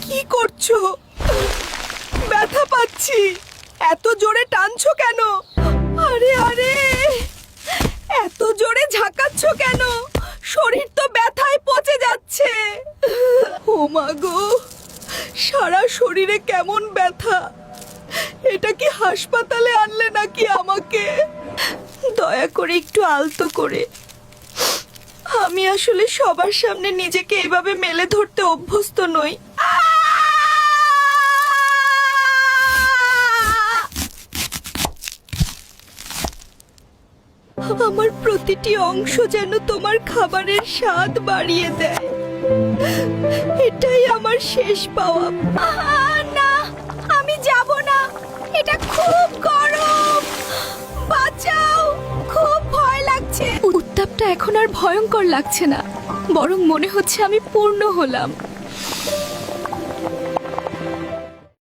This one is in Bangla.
কি করছো? ব্যথা পাচ্ছি। এত জোরে টানছো কেন? আরে আরে, এত জোরে ঝাঁকাচ্ছ কেন? শরীর তো ব্যথায় পচে যাচ্ছে। ও মা গো, সারা শরীরে কেমন ব্যথা। এটা কি হাসপাতালে আনলে নাকি আমাকে? দয়া করে একটু আলতো করে। আমি আসলে সবার সামনে নিজেকে এভাবে মেলে ধরতে অভ্যস্ত নই। আমার প্রতিটি অংশ যেন তোমার খাবারের স্বাদ বাড়িয়ে দেয়। এটাই আমার শেষ পাওয়া। না, আমি যাব না। এটা খুব গরম। বাঁচাও, খুব ভয় লাগছে। উত্তাপটা এখন আর ভয়ঙ্কর লাগছে না, বরং মনে হচ্ছে আমি পূর্ণ হলাম।